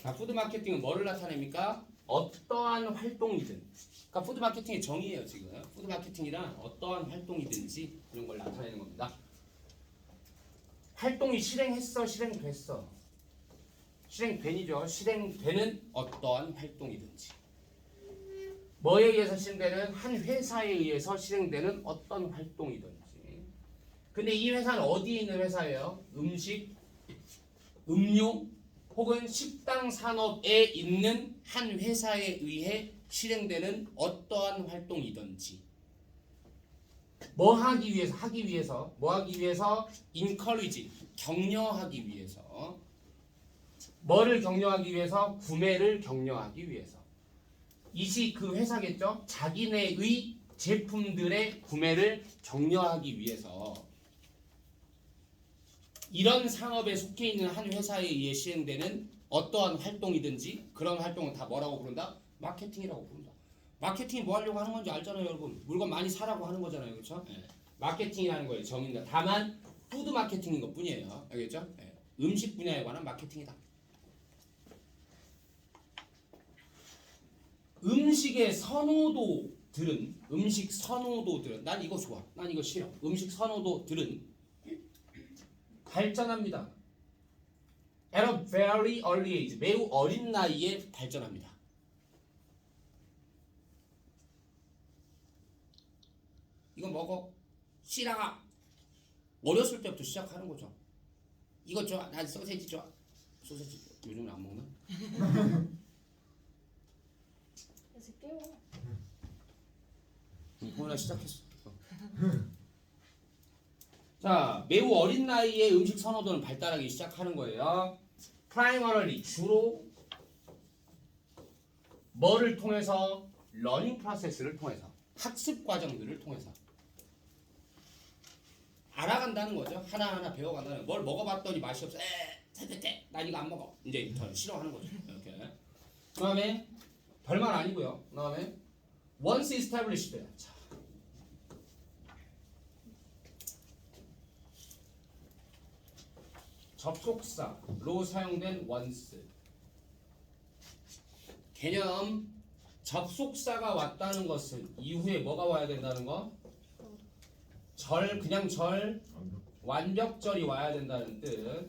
자, 푸드 마케팅은 뭐를 나타냅니까? 어떠한 활동이든. 그러니까 푸드 마케팅의 정의예요, 지금. 푸드 마케팅이란 어떠한 활동이든지 그런 걸 나타내는 겁니다. 활동이 실행했어, 실행됐어. 실행된이죠. 실행되는 어떠한 활동이든지. 뭐에 의해서 실행되는? 한 회사에 의해서 실행되는 어떤 활동이든지. 근데 이 회사는 어디에 있는 회사예요? 음식, 음료, 혹은 식당 산업에 있는 한 회사에 의해 실행되는 어떠한 활동이든지. 뭐 하기 위해서, 뭐 하기 위해서? encourage, 격려하기 위해서. 뭐를 격려하기 위해서? 구매를 격려하기 위해서. 이시 그 회사겠죠? 자기네의 제품들의 구매를 격려하기 위해서. 이런 산업에 속해 있는 한 회사에 의해 시행되는 어떠한 활동이든지 그런 활동은 다 뭐라고 부른다? 마케팅이라고 부른다. 마케팅이 뭐 하려고 하는 건지 알잖아요, 여러분. 물건 많이 사라고 하는 거잖아요, 그렇죠? 네. 마케팅이라는 거예요, 정의입니다. 다만 푸드 마케팅인 것 뿐이에요, 알겠죠? 네. 음식 분야에 관한 마케팅이다. 음식 선호도들은 난 이거 좋아, 난 이거 싫어. 음식 선호도들은 발전합니다. At a very early age, 매우 어린 나이에 발전합니다. 이거 먹어, 싫어. 어렸을 때부터 시작하는 거죠. 이거 좋아, 난 소세지 좋아. 소세지 요즘은 안 먹나? 그래서 깨워. 오늘 시작했어. 자, 매우 어린 나이에 음식 선호도는 발달하기 시작하는 거예요. primarily, 주로 뭐를 통해서? 러닝 프로세스를 통해서, 학습 과정들을 통해서 알아간다는 거죠. 하나하나 배워간다는. 뭘 먹어봤더니 맛이 없어. 난 이거 안 먹어. 이제 더 싫어하는 거죠. 이렇게. 그 다음에 별말 아니고요. 그 다음에 once established. 자, 접속사로 사용된 once. 개념. 접속사가 왔다는 것은 이후에 뭐가 와야 된다는 거? 그냥 완벽절이 와야 된다는 뜻.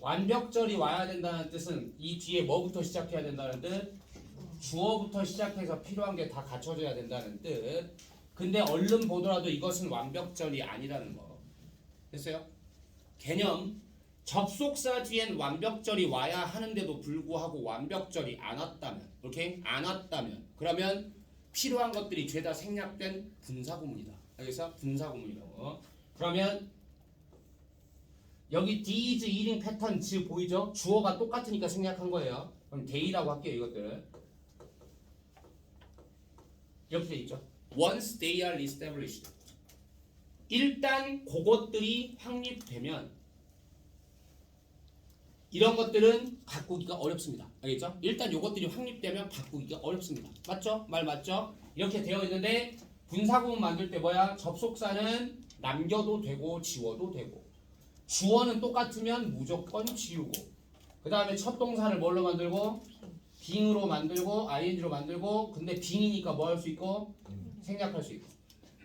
완벽절이 와야 된다는 뜻은 이 뒤에 뭐부터 시작해야 된다는 뜻? 주어부터 시작해서 필요한 게 다 갖춰져야 된다는 뜻. 근데 얼른 보더라도 이것은 완벽절이 아니라는 거. 됐어요? 개념. 접속사 뒤엔 완벽절이 와야 하는데도 불구하고 완벽절이 안 왔다면, 오케이? 안 왔다면, 그러면 필요한 것들이 죄다 생략된 분사구문이다. 알겠어? 분사구문이라고. 그러면 여기 these eating patterns 보이죠? 주어가 똑같으니까 생략한 거예요. 그럼 they라고 할게요, 이것들. 이렇게 돼 있죠. Once they are established. 일단 그것들이 확립되면 이런 것들은 바꾸기가 어렵습니다. 알겠죠? 일단 요것들이 확립되면 바꾸기가 어렵습니다. 맞죠? 말 맞죠? 이렇게 되어 있는데 분사구문 만들 때 뭐야? 접속사는 남겨도 되고 지워도 되고, 주어는 똑같으면 무조건 지우고, 그 다음에 첫 동사를 뭘로 만들고? 빙으로 만들고 ing로 만들고, 근데 빙이니까 뭐 할 수 있고? 생략할 수 있고.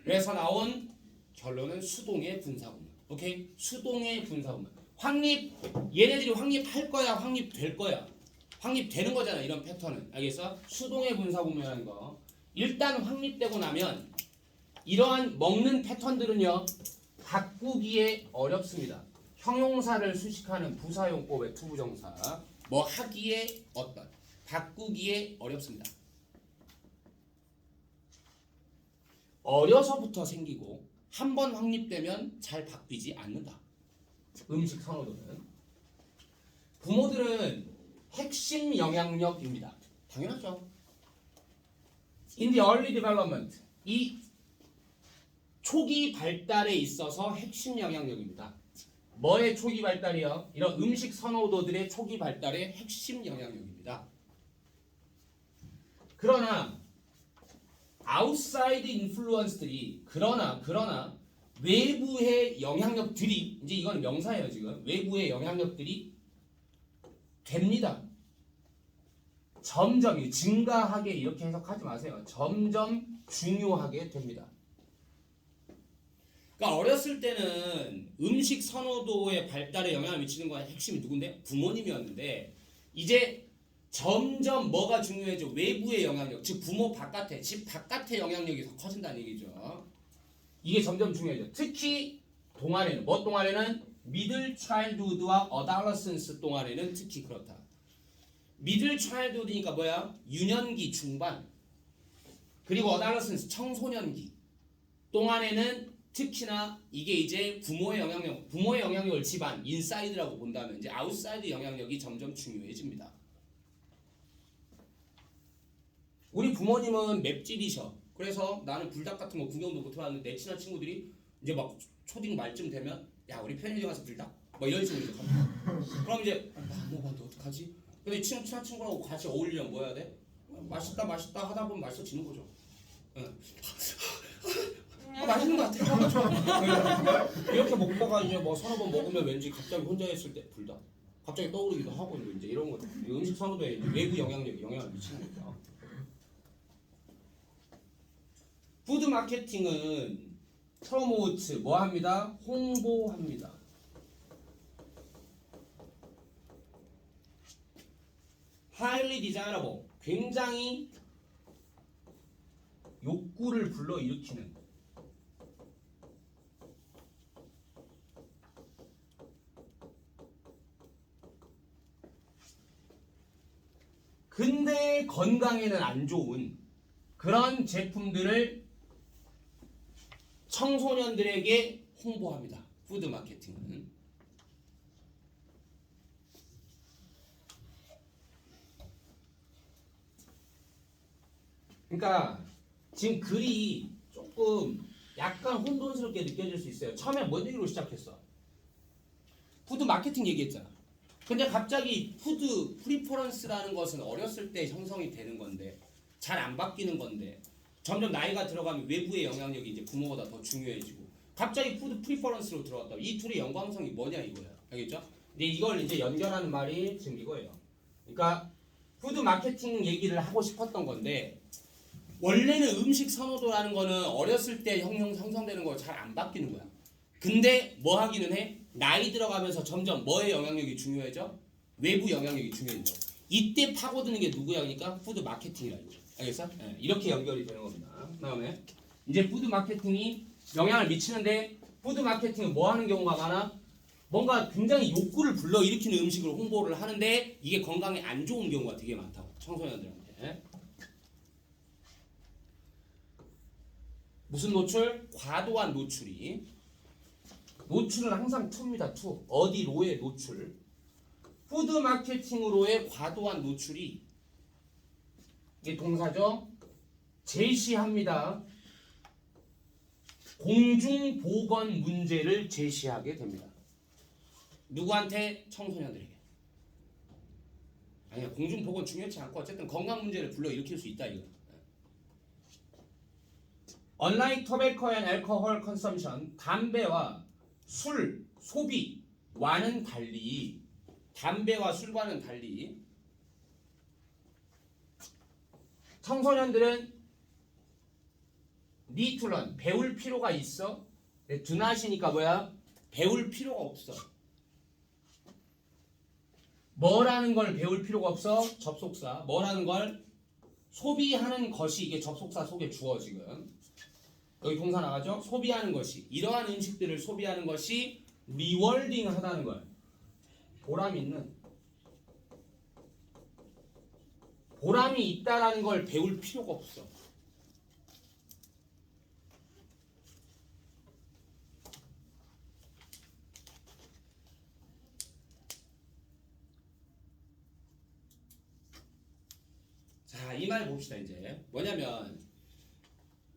그래서 나온 결론은 수동의 분사구문. 오케이? 수동의 분사구문. 얘네들이 확립할 거야, 확립될 거야. 확립되는 거잖아, 이런 패턴은. 알겠어? 수동의 분사구문이라는 거. 일단 확립되고 나면 이러한 먹는 패턴들은요, 바꾸기에 어렵습니다. 형용사를 수식하는 부사용법의 투부정사. 뭐 하기에 어떤, 바꾸기에 어렵습니다. 어려서부터 생기고 한 번 확립되면 잘 바뀌지 않는다. 음식 선호도는. 부모들은 핵심 영향력입니다. 당연하죠. In the early development, 이 초기 발달에 있어서 핵심 영향력입니다. 뭐의 초기 발달이요? 이런 음식 선호도들의 초기 발달의 핵심 영향력입니다. 그러나 outside influence들이 그러나 외부의 영향력들이, 이제 이건 명사예요, 지금. 외부의 영향력들이 됩니다. 점점 증가하게 이렇게 해석하지 마세요. 점점 중요하게 됩니다. 그러니까 어렸을 때는 음식 선호도의 발달에 영향을 미치는 거의 핵심이 누군데? 부모님이었는데 이제 점점 뭐가 중요해져? 외부의 영향력, 즉 부모 바깥에, 집 바깥의 영향력이 더 커진다는 얘기죠. 이게 점점 중요해져. 특히 동안에는 뭐 동안에는 미들 차일드우드와 어달러센스 동안에는 특히 그렇다. 미들 차일드우드니까 뭐야? 유년기 중반 그리고 어달러센스 청소년기 동안에는 특히나 이게 이제 부모의 영향력을 집안 인사이드라고 본다면 이제 아웃사이드 영향력이 점점 중요해집니다. 우리 부모님은 맵찔이셔. 그래서 나는 불닭 같은 거 구경도 못 해봤는데 내 친한 친구들이 이제 막 초딩 말쯤 되면 야 우리 편의점 가서 불닭? 뭐 이런 식으로 이제 갑니다. 그럼 이제 안 먹었는데 어떡하지? 근데 친한 친구하고 같이 어울리려면 뭐 해야 돼? 맛있다 하다 보면 맛있어지는 거죠. 응. 맛있는 것 같아. 이렇게 먹다가 이제 뭐 서너 번 먹으면 왠지 갑자기 혼자 있을 때 불닭 갑자기 떠오르기도 하고 이제 이런 거 음식 선호도에 외부 영향력이 영향을 미치는 거죠. 푸드 마케팅은 프로모트 뭐 합니다? 홍보합니다. highly desirable 굉장히 욕구를 불러일으키는 근데 건강에는 안 좋은 그런 제품들을 청소년들에게 홍보합니다. 푸드 마케팅은. 그러니까 지금 글이 조금 약간 혼돈스럽게 느껴질 수 있어요. 처음에 뭔 얘기로 시작했어? 푸드 마케팅 얘기했잖아. 근데 갑자기 푸드 프리퍼런스라는 것은 어렸을 때 형성이 되는 건데 잘 안 바뀌는 건데 점점 나이가 들어가면 외부의 영향력이 이제 부모보다 더 중요해지고 갑자기 푸드 프리퍼런스로 들어왔다. 이 둘의 연관성이 뭐냐 이거야. 알겠죠? 근데 이걸 이제 연결하는 말이 지금 이거예요. 그러니까 푸드 마케팅 얘기를 하고 싶었던 건데 원래는 음식 선호도라는 거는 어렸을 때 형성되는 거 잘 안 바뀌는 거야. 근데 뭐 하기는 해? 나이 들어가면서 점점 뭐의 영향력이 중요해져? 외부 영향력이 중요해져. 이때 파고드는 게 누구야? 그러니까 푸드 마케팅이라 이거. 알겠어? 네, 이렇게 연결이 되는 겁니다. 그다음에 이제 푸드 마케팅이 영향을 미치는데 푸드 마케팅은 뭐 하는 경우가 많아? 뭔가 굉장히 욕구를 불러일으키는 음식으로 홍보를 하는데 이게 건강에 안 좋은 경우가 되게 많다고. 청소년들한테. 무슨 노출? 과도한 노출이. 노출은 항상 투입니다. 투. 어디로의 노출. 푸드 마케팅으로의 과도한 노출이 이게 동사죠. 제시합니다. 공중보건 문제를 제시하게 됩니다. 누구한테? 청소년들에게. 아니야, 공중보건 중요치 않고 어쨌든 건강 문제를 불러일으킬 수 있다 이거. Unlike tobacco and alcohol consumption, 담배와 술 소비와는 달리 담배와 술과는 달리 청소년들은 need to learn 배울 필요가 있어. do not이니까 뭐야? 배울 필요가 없어. 뭐라는 걸 배울 필요가 없어? 접속사. 뭐라는 걸 소비하는 것이 이게 접속사 속에 주어 지금. 여기 동사 나가죠? 소비하는 것이. 이러한 음식들을 소비하는 것이 리월딩 하다는 걸. 보람 있는. 보람이 있다라는 걸 배울 필요가 없어. 자, 이 말 봅시다 이제. 뭐냐면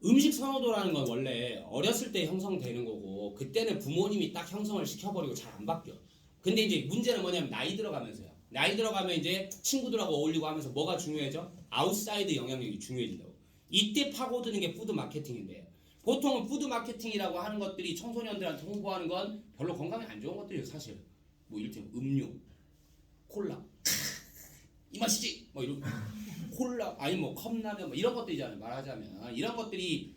음식 선호도라는 건 원래 어렸을 때 형성되는 거고 그때는 부모님이 딱 형성을 시켜버리고 잘 안 바뀌어. 근데 이제 문제는 뭐냐면 나이 들어가면서요. 나이 들어가면 이제 친구들하고 어울리고 하면서 뭐가 중요해져? 아웃사이드 영향력이 중요해진다고. 이때 파고드는 게 푸드 마케팅인데 보통은 푸드 마케팅이라고 하는 것들이 청소년들한테 홍보하는 건 별로 건강에 안 좋은 것들이에요 사실. 뭐 이를테면 음료, 콜라 이 맛이지. 뭐 이런 콜라 아니 뭐 컵라면 뭐 이런 것들이잖아요. 말하자면 이런 것들이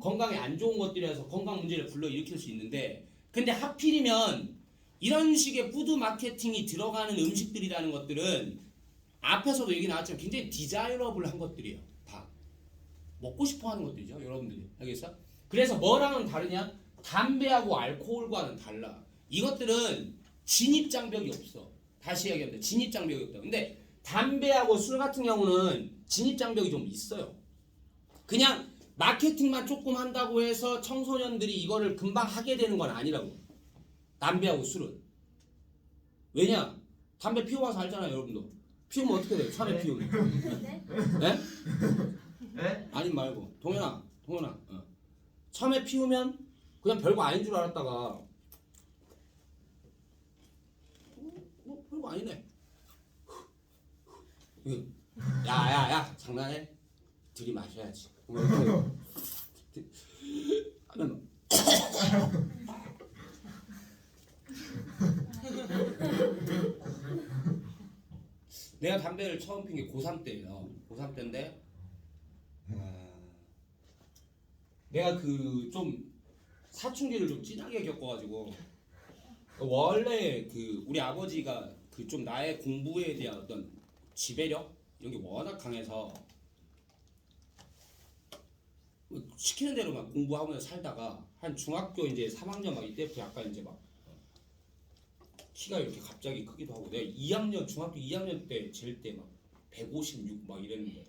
건강에 안 좋은 것들이라서 건강 문제를 불러일으킬 수 있는데 근데 하필이면 이런 식의 푸드 마케팅이 들어가는 음식들이라는 것들은 앞에서도 얘기 나왔지만 굉장히 디자이러블한 것들이에요. 다 먹고 싶어하는 것들이죠. 여러분들이 알겠어? 그래서 뭐랑은 다르냐? 담배하고 알코올과는 달라. 이것들은 진입장벽이 없어. 다시 얘기합니다. 진입장벽이 없다. 근데 담배하고 술 같은 경우는 진입장벽이 좀 있어요. 그냥 마케팅만 조금 한다고 해서 청소년들이 이거를 금방 하게 되는 건 아니라고. 담배하고 술은. 왜냐? 담배 피우고 와서 알잖아요, 여러분도. 피우면 어떻게 돼요? 차례 네. 피우면. 네? 네? 네? 아니 말고. 동현아. 처음에 피우면 그냥 별거 아닌 줄 알았다가 뭐 별거 아니네. 야야야 장난해? 들이마셔야지. 하면 내가 담배를 처음 핀 게 고3 때예요. 고3 때인데 내가 그 좀 사춘기를 좀 진하게 겪어가지고 원래 그 우리 아버지가 그 좀 나의 공부에 대한 어떤 지배력 이런 게 워낙 강해서 시키는 대로만 공부하면서 살다가 한 중학교 이제 3학년 막 이때부터 약간 이제 막 키가 이렇게 갑자기 크기도 하고 내가 2학년 중학교 2학년 때 잴 때 막 156 막 이랬는데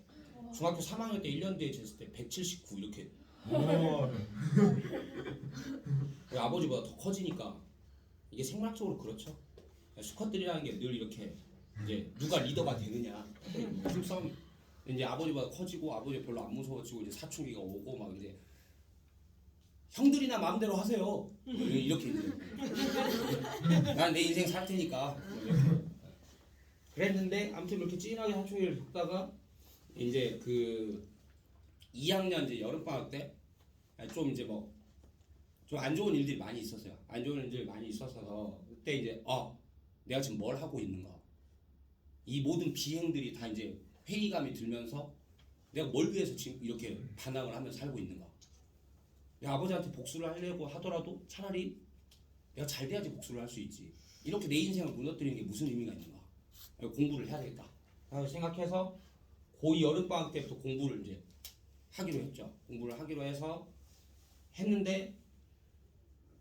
중학교 3학년 때 1년 뒤에 쟀을 때 179 이렇게 아버지보다 더 커지니까 이게 생물학적으로 그렇죠. 수컷들이라는 게 늘 이렇게 이제 누가 리더가 되느냐 힘싸움 이제 아버지보다 커지고 아버지 별로 안 무서워지고 이제 사춘기가 오고 막 이제 형들이나 마음대로 하세요 이렇게 이제 난 내 인생 살 테니까 이렇게 그랬는데 아무튼 이렇게 찐하게 사춘기를 겪다가 이제 그 2학년 이제 여름방학 때 좀 이제 뭐 좀 안 좋은 일들이 많이 있었어요. 안 좋은 일들이 많이 있었어서 그때 이제 내가 지금 뭘 하고 있는가 이 모든 비행들이 다 이제 회의감이 들면서 내가 뭘 위해서 지금 이렇게 반항을 하면서 살고 있는가 내가 아버지한테 복수를 하려고 하더라도 차라리 내가 잘 돼야지 복수를 할 수 있지 이렇게 내 인생을 무너뜨리는 게 무슨 의미가 있는가 공부를 해야 되겠다 라고 생각해서 고2 여름방학 때부터 공부를 이제 하기로 했죠. 공부를 하기로 해서 했는데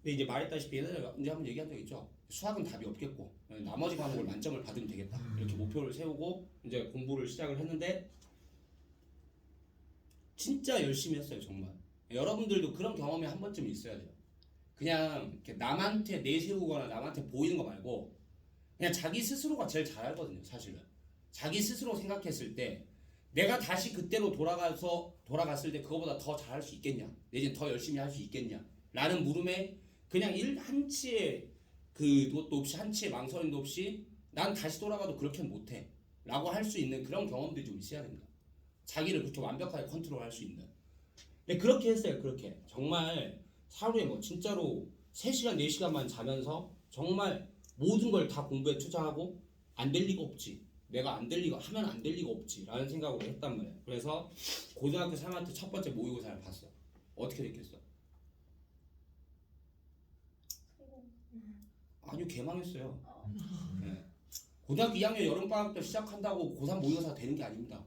근데 이제 말했다시피 예전에 이제 한번 얘기한 적 있죠. 수학은 답이 없겠고 나머지 과목을 만점을 받으면 되겠다 이렇게 목표를 세우고 이제 공부를 시작을 했는데 진짜 열심히 했어요. 정말 여러분들도 그런 경험이 한 번쯤 있어야 돼요. 그냥 이렇게 남한테 내세우거나 남한테 보이는 거 말고 그냥 자기 스스로가 제일 잘 알거든요. 사실은 자기 스스로 생각했을 때 내가 다시 그때로 돌아갔을 때 그거보다 더 잘할 수 있겠냐 내지는 더 열심히 할 수 있겠냐 라는 물음에 그냥 한치의 그것도 없이 한치의 망설임도 없이 난 다시 돌아가도 그렇게는 못해 라고 할 수 있는 그런 경험들이 좀 있어야 된다. 자기를 그렇게 완벽하게 컨트롤할 수 있는. 근데 그렇게 했어요. 그렇게 정말 하루에 뭐 진짜로 3시간 4시간만 자면서 정말 모든 걸 다 공부에 투자하고 안 될 리가 없지 내가 안 될 리가 하면 안 될 리가 없지 라는 생각으로 했단 말이에요. 그래서 고등학교 3학년 때 첫 번째 모의고사를 봤어. 어떻게 됐겠어? 아니요 개망했어요. 네. 고등학교 2학년 여름방학 때 시작한다고 고3 모의고사가 되는 게 아닙니다.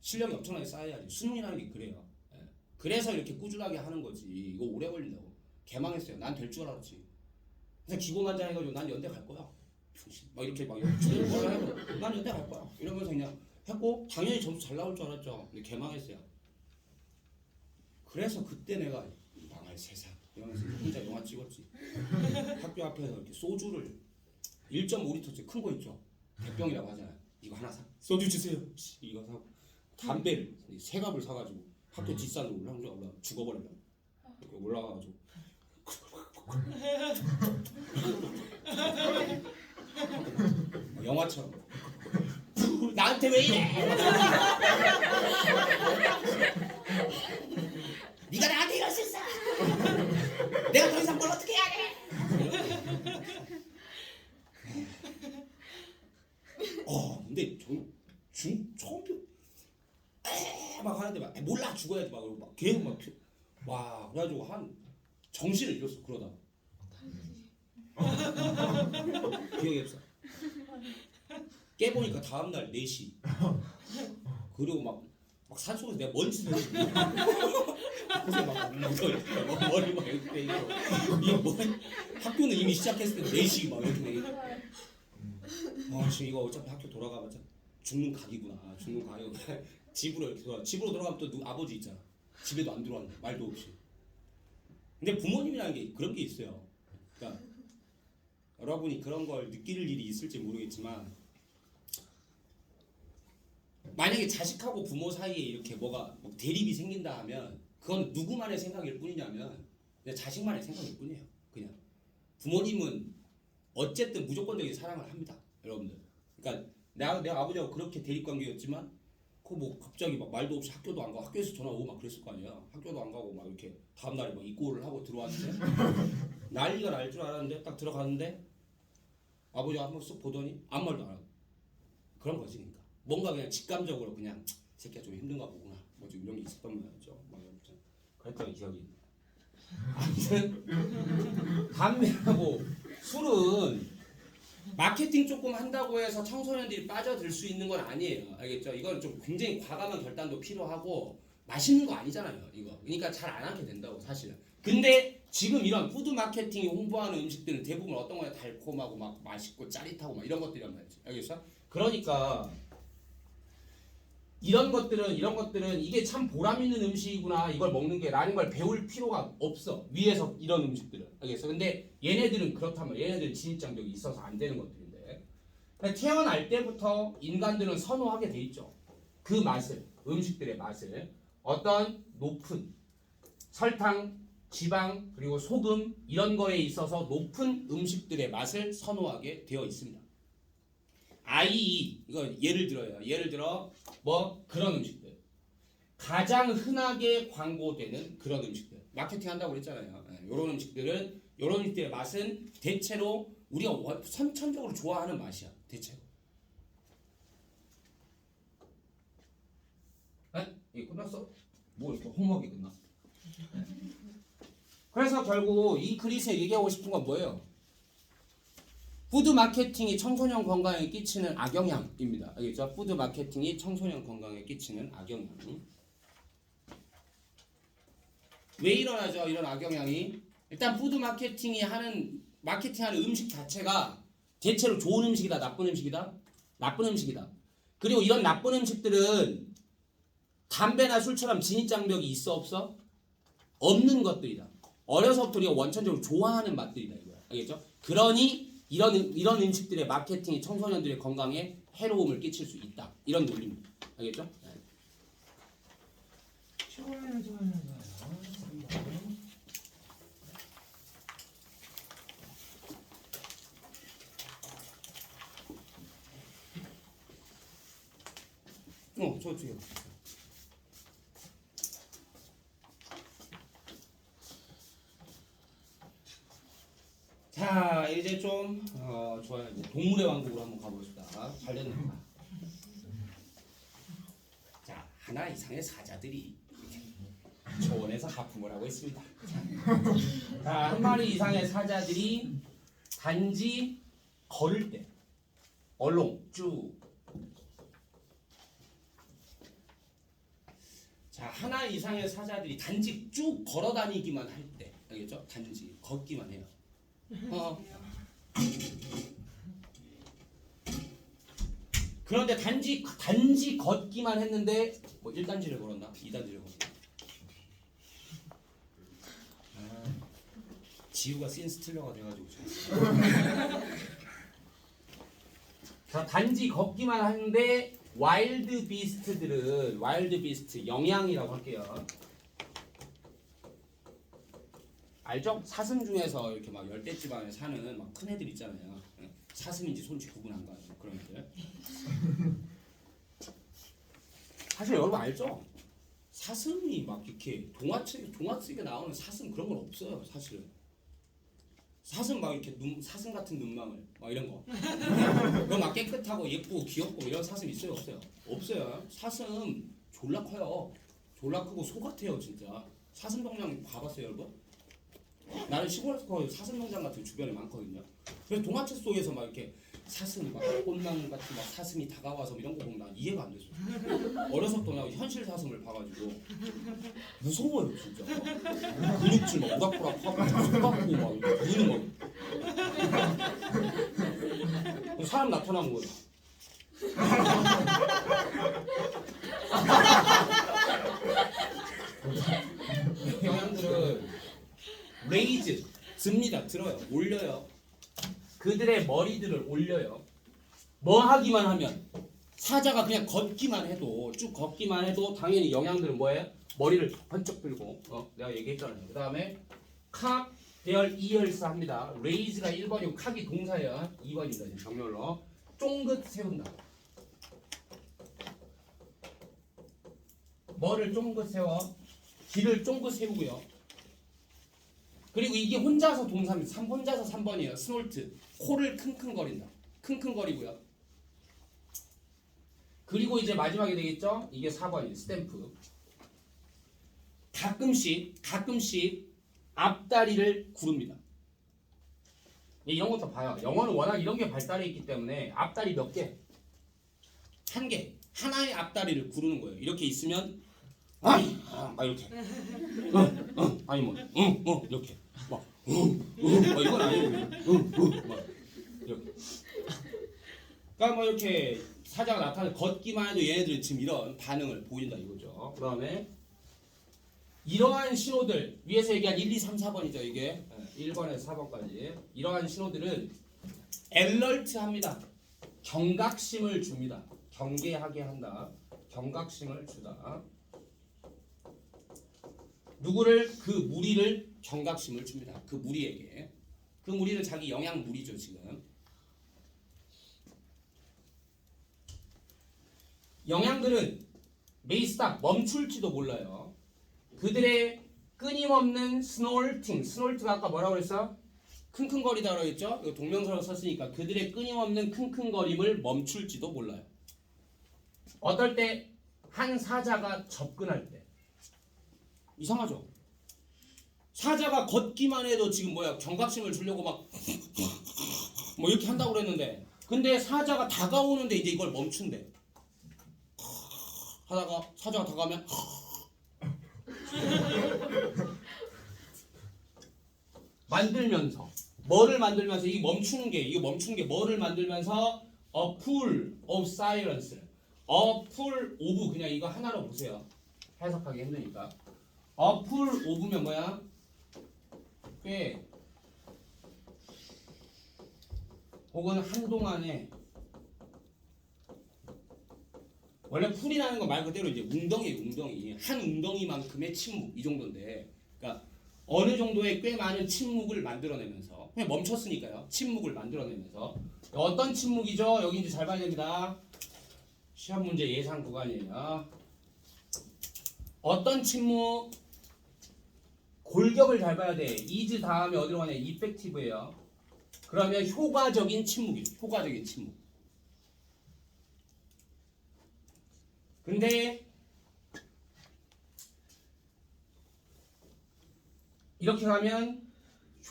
실력이 엄청나게 쌓여야지. 수능이라는 게 그래요. 네. 그래서 이렇게 꾸준하게 하는 거지. 이거 오래 걸린다고. 개망했어요. 난 될 줄 알았지. 그래서 기고만장해가지고 난 연대 갈 거야. 막 이렇게 막 난 연대 갈 거야. 이러면서 그냥 했고 당연히 점수 잘 나올 줄 알았죠. 근데 개망했어요. 그래서 그때 내가 망할 세상 이러면서 혼자 영화 찍었지. 학교 앞에서 이렇게 소주를 1.5리터짜리 큰 거 있죠. 대병이라고 하잖아요. 이거 하나 사. 소주 주세요. 이거 사고 담배를 3갑을 사가지고 학교 뒷산으로 올라 죽어버렸다. 이렇게 올라가가지고 영화처럼 나한테 왜 이래? 네가 나한테 이럴 수 있어. 내가 더 이상 뭘 어떻게 해야 돼? 근데 처음 막 하는데 막 몰라 죽어야지 막 그러고 막 계속 막 그래가지고 한 정신을 잃었어 그러다. 기억이 없어. 깨보니까 다음날 4시. 그리고 막 산속에서 내가 먼지 내리고 그래서 막 머리 막 이렇게 돼 있고 이게 뭐 학교는 이미 시작했을 때 4시 막 이렇게 돼 있고 아 지금 이거 어차피 학교 돌아가봤자 죽는 각이구나. 죽는 각이고 집으로 이렇게 집으로 돌아가면 또 아버지 있잖아. 집에도 안 들어왔는데 말도 없이. 근데 부모님이라는 게 그런 게 있어요. 그러니까 여러분이 그런 걸 느낄 일이 있을지 모르겠지만 만약에 자식하고 부모 사이에 이렇게 뭐가 대립이 생긴다 하면 그건 누구만의 생각일 뿐이냐면 그냥 자식만의 생각일 뿐이에요. 그냥 부모님은 어쨌든 무조건적인 사랑을 합니다, 여러분들. 그러니까 내가 아버지하고 그렇게 대립 관계였지만 그 뭐 갑자기 막 말도 없이 학교도 안 가고 학교에서 전화 오고 막 그랬을 거 아니야. 학교도 안 가고 막 이렇게 다음 날에 막 입고를 하고 들어왔는데 난리가 날 줄 알았는데 딱 들어갔는데 아버지가 한번 쓱 보더니 아무 말도 안 하고 그런 거지. 그러니까 뭔가 그냥 직감적으로 그냥 새끼가 좀 힘든가 보구나 뭐 좀 이런 게 있었단 말이죠. 막 아무튼 그랬던 기억이 있네. 아무튼 담배하고 술은 마케팅 조금 한다고 해서 청소년들이 빠져들 수 있는 건 아니에요. 알겠죠? 이건 좀 굉장히 과감한 결단도 필요하고 맛있는 거 아니잖아요. 이거. 그러니까 잘 안 하게 된다고 사실은. 근데 지금 이런 푸드 마케팅이 홍보하는 음식들은 대부분 어떤 거냐 달콤하고 막 맛있고 짜릿하고 막 이런 것들이란 말이지. 알겠어? 그러니까 이런 것들은 이게 참 보람 있는 음식이구나 이걸 먹는 게 라는 걸 배울 필요가 없어. 위에서 이런 음식들은. 알겠어? 근데 얘네들은 그렇다면 얘네들은 진입장벽이 있어서 안 되는 것들인데 그러니까 태어날 때부터 인간들은 선호하게 돼 있죠. 그 맛을, 음식들의 맛을 어떤 높은 설탕, 지방, 그리고 소금 이런 거에 있어서 높은 음식들의 맛을 선호하게 되어 있습니다. 이거 예를 들어 뭐 그런 음식들 가장 흔하게 광고되는 그런 음식들 마케팅 한다고 그랬잖아요. 이런 음식들은 이런 음식들의 맛은 대체로 우리가 선천적으로 좋아하는 맛이야. 대체로. 이게 끝났어? 뭐 이렇게 홈워크 끝나? 그래서 결국 이 글에서 얘기하고 싶은 건 뭐예요? 푸드 마케팅이 청소년 건강에 끼치는 악영향입니다. 알겠죠? 푸드 마케팅이 청소년 건강에 끼치는 악영향. 왜 일어나죠? 이런 악영향이. 일단 푸드 마케팅하는 음식 자체가 대체로 좋은 음식이다, 나쁜 음식이다? 나쁜 음식이다. 그리고 이런 나쁜 음식들은 담배나 술처럼 진입장벽이 있어 없어? 없는 것들이다. 어려서부터 우리가 원천적으로 좋아하는 맛들이다 이거야. 알겠죠? 그러니 이런 음식들의 마케팅이 청소년들의 건강에 해로움을 끼칠 수 있다. 이런 논리입니다. 알겠죠? 네. 좋아요. 저요. 자, 이제 좀 좋아요. 이제 동물의 왕국으로 한번 가보겠습니다. 잘 됐네. 자, 하나 이상의 사자들이 초원에서 하품을 하고 있습니다. 자, 한 마리 이상의 사자들이 단지 걸을 때 얼렁 쭉. 자, 하나 이상의 사자들이 단지 쭉 걸어 다니기만 할 때, 알겠죠? 단지 걷기만 해요. 그런데 단지 걷기만 했는데 뭐 1단지를 걸었나? 2단지를 걸었나? 지우가 씬 스틸러가 돼가지고 자, 단지 걷기만 하는데 와일드 비스트 영양이라고 할게요. 알죠? 사슴 중에서 이렇게 막 열대지방에 사는 막 큰 애들 있잖아요. 사슴인지 손치 구분 안 가는 그런 애들. 사실 여러분 알죠? 사슴이 막 이렇게 동화 속에 나오는 사슴 그런 건 없어요. 사실은 사슴 막 이렇게 사슴 같은 눈망울 막 이런 거. 그거 막 깨끗하고 예쁘고 귀엽고 이런 사슴 있어요 없어요? 없어요. 사슴 졸라 커요. 졸라 크고 소 같아요 진짜. 사슴 농장 봐봤어요 여러분? 나는 시골에서 거의 사슴 농장 같은 주변에 많거든요. 그래서 동화책 속에서 막 이렇게 사슴이 막 꽃나무 같은 막 사슴이 다가와서 이런 거 보면 난 이해가 안 됐어. 어려서 또 나 현실 사슴을 봐가지고 무서워요 진짜. 근육질 막 우락부락하고 손 받고 막 이렇게 부는 거. 사람 나타나는 거예요. 영양들은 레이즈 듭니다. 들어요. 올려요. 그들의 머리들을 올려요. 뭐 하기만 하면 사자가 그냥 걷기만 해도 쭉 걷기만 해도 당연히 영양들은 뭐예요? 머리를 번쩍 들고 내가 얘기했잖아요. 그 다음에 칵 대열 이열사 합니다. 레이즈가 1번이고 칵이 동사예요. 2번입니다. 지금 정렬로 쫑긋 세운다. 뭐를 쫑긋 세워? 길을 쫑긋 세우고요. 그리고 이게 혼자서 동사입니다. 혼자서 3번이에요. 스놀트. 코를 킁킁거린다. 킁킁거리고요. 그리고 이제 마지막에 되겠죠? 이게 4번이에요. 스탬프. 가끔씩 앞다리를 구릅니다. 이런 것도 봐요. 영어는 워낙 이런 게 발달해 있기 때문에 앞다리 몇 개? 한 개. 하나의 앞다리를 구르는 거예요. 이렇게 있으면 막 이렇게. 아니 뭐 이렇게. 막 이건 아니고 막 이렇게. 그러니까 뭐 이렇게 사자가 나타나 걷기만 해도 얘네들은 지금 이런 반응을 보인다 이거죠. 그다음에 이러한 신호들 위에서 얘기한 1, 2, 3, 4번이죠 이게 1번에서 4번까지 이러한 신호들은 alert 합니다. 경각심을 줍니다. 경계하게 한다. 경각심을 주다. 누구를? 그 무리를 경각심을 줍니다. 그 무리에게. 그 무리는 자기 영양 무리죠 지금. 영양들은 may stop 멈출지도 몰라요. 그들의 끊임없는 스놀팅. 스놀트가 아까 뭐라고 그랬어? 킁킁거리다 그랬죠? 이거 동명사로 썼으니까 그들의 끊임없는 킁킁거림을 멈출지도 몰라요. 어떨 때? 한 사자가 접근할 때. 이상하죠? 사자가 걷기만 해도 지금 뭐야 경각심을 주려고 막 뭐 이렇게 한다고 그랬는데 근데 사자가 다가오는데 이제 이걸 멈춘대. 하다가 사자가 다가오면 만들면서 뭐를 만들면서 이게 멈추는 게 뭐를 만들면서 a pool of silence. a pool of 그냥 이거 하나로 보세요. 해석하기 힘드니까. a pool of면 뭐야? 꽤 혹은 한동안에 원래 풀이라는 거 말 그대로 이제 웅덩이에요. 웅덩이. 한 웅덩이만큼의 침묵 이 정도인데 그러니까 어느 정도의 꽤 많은 침묵을 만들어내면서 그냥 멈췄으니까요. 침묵을 만들어내면서 어떤 침묵이죠? 여기 이제 잘 봐야 됩니다. 시험 문제 예상 구간이에요. 어떤 침묵? 골격을 잘 봐야 돼. is 다음에 어디로 가냐? effective예요. 그러면 효과적인 침묵이에요. 효과적인 침묵. 근데 이렇게 가면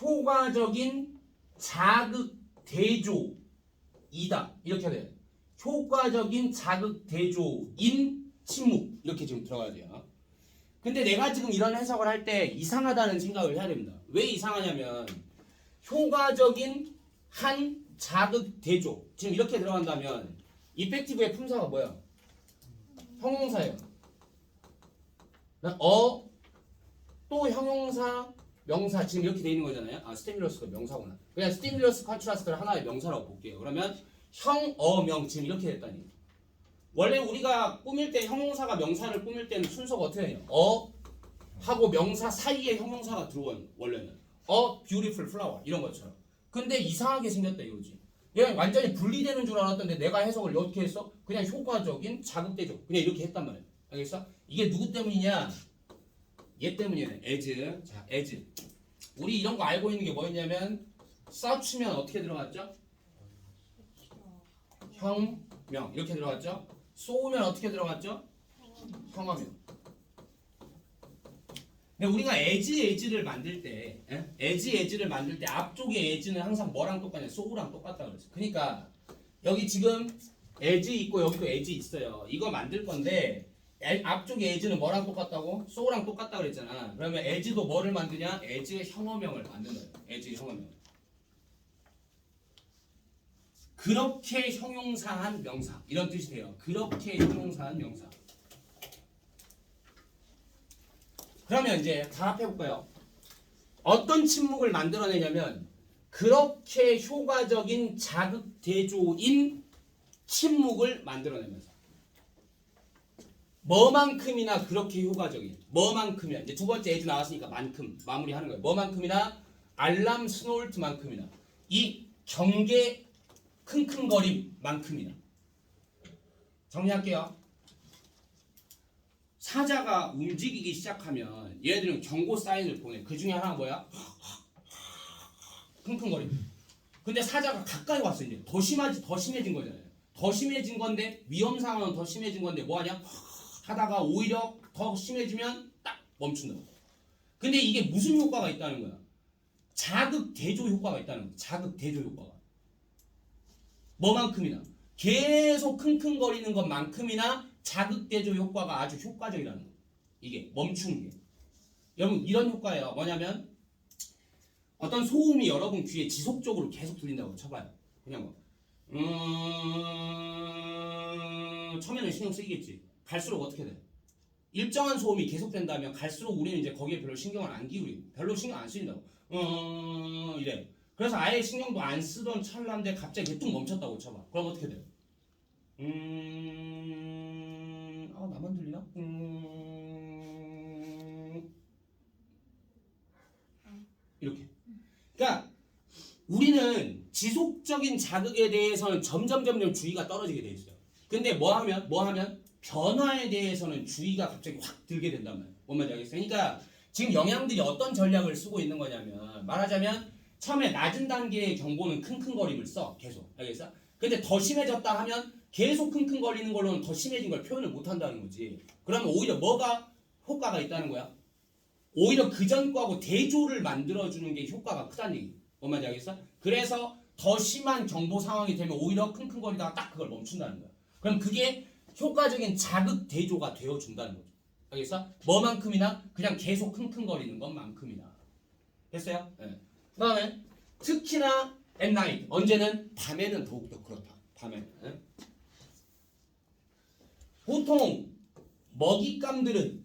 효과적인 자극 대조이다. 이렇게 돼요. 효과적인 자극 대조인 침묵. 이렇게 지금 들어가야 돼요. 근데 내가 지금 이런 해석을 할 때 이상하다는 생각을 해야 됩니다. 왜 이상하냐면 효과적인 한 자극 대조. 지금 이렇게 들어간다면 이펙티브의 품사가 뭐야? 형용사예요. 또 형용사, 명사 지금 이렇게 돼 있는 거잖아요. 아 스티뮬러스가 명사구나. 그냥 스티뮬러스 컨트라스트를 하나의 명사라고 볼게요. 그러면 형어명 지금 이렇게 됐다니. 원래 우리가 꾸밀 때 형용사가 명사를 꾸밀 때는 순서가 어떻게 되냐? 하고 명사 사이에 형용사가 들어와요. 원래는 beautiful flower 이런 것처럼. 근데 이상하게 생겼다 이거지. 얘가 완전히 분리되는 줄 알았던데 내가 해석을 어떻게 했어? 그냥 효과적인 자극대조 그냥 이렇게 했단 말이야. 알겠어? 이게 누구 때문이냐? 얘 때문이야. as. 자, as. 우리 이런 거 알고 있는 게 뭐였냐면 서치면 어떻게 들어갔죠? 형명 이렇게 들어갔죠? 쏘면 어떻게 들어갔죠? 형어명. 근데 우리가 에지를 만들 때, 에지를 만들 때 앞쪽에 에지는 항상 뭐랑 똑같냐? 소우랑 똑같다 그랬어. 그러니까 여기 지금 에지 있고 여기도 에지 있어요. 이거 만들 건데 앞쪽에 에지는 뭐랑 똑같다고? 소우랑 똑같다 그랬잖아. 그러면 에지도 뭐를 만드냐? 에지 형어명을 만드는 거예요. 에지 형어명. 그렇게 형용사한 명사 이런 뜻이 돼요. 그렇게 형용사한 명사. 그러면 이제 다 합해볼까요? 어떤 침묵을 만들어내냐면 그렇게 효과적인 자극 대조인 침묵을 만들어내면서 뭐만큼이나 그렇게 효과적인 뭐만큼이나 이제 두 번째 에즈 나왔으니까 만큼 마무리하는 거예요. 뭐만큼이나 알람 스놀트만큼이나 이 경계 킁킁거림만큼이나 정리할게요. 사자가 움직이기 시작하면 얘들은 경고 사인을 보내. 그 중에 하나가 뭐야? 킁킁거림. 근데 사자가 가까이 왔어. 이제 더 심해진 거잖아요. 더 심해진 건데 위험 상황은 더 심해진 건데 뭐하냐? 하다가 오히려 더 심해지면 딱 멈춘다. 근데 이게 무슨 효과가 있다는 거야? 자극 대조 효과가 있다는 거야. 자극 대조 효과가. 뭐만큼이나 계속 킁킁거리는 것만큼이나 자극 대조 효과가 아주 효과적이라는 거야. 이게 멈추는 게. 여러분 이런 효과예요. 뭐냐면 어떤 소음이 여러분 귀에 지속적으로 계속 들린다고 쳐봐요. 그냥 뭐 처음에는 신경 쓰이겠지. 갈수록 어떻게 돼? 일정한 소음이 계속된다면 갈수록 우리는 이제 거기에 별로 신경을 안 기울이고 별로 신경 안 쓰인다고. 이래. 그래서 아예 신경도 안 쓰던 찰나인데 갑자기 뚝 멈췄다고 쳐봐. 그럼 어떻게 돼? 나만 들리나? 이렇게. 그러니까 우리는 지속적인 자극에 대해서는 점점 주의가 떨어지게 돼 있어요. 근데 뭐 하면 변화에 대해서는 주의가 갑자기 확 들게 된단 말이에요. 뭔 말인지 알겠어요? 그러니까 지금 영양들이 어떤 전략을 쓰고 있는 거냐면 말하자면 처음에 낮은 단계의 경고는 킁킁거림을 써. 계속. 알겠어? 근데 더 심해졌다 하면 계속 킁킁거리는 걸로는 더 심해진 걸 표현을 못 한다는 거지. 그러면 오히려 뭐가 효과가 있다는 거야? 오히려 그전 거하고 대조를 만들어주는 게 효과가 크다는 얘기. 뭔 말인지 알겠어? 그래서 더 심한 경보 상황이 되면 오히려 킁킁거리다가 딱 그걸 멈춘다는 거야. 그럼 그게 효과적인 자극 대조가 되어준다는 거죠. 알겠어? 뭐만큼이나 그냥 계속 킁킁거리는 것만큼이나. 됐어요? 네. 그 다음에 특히나 at night. 언제는? 밤에는 더욱더 그렇다. 밤에. 네? 보통 먹잇감들은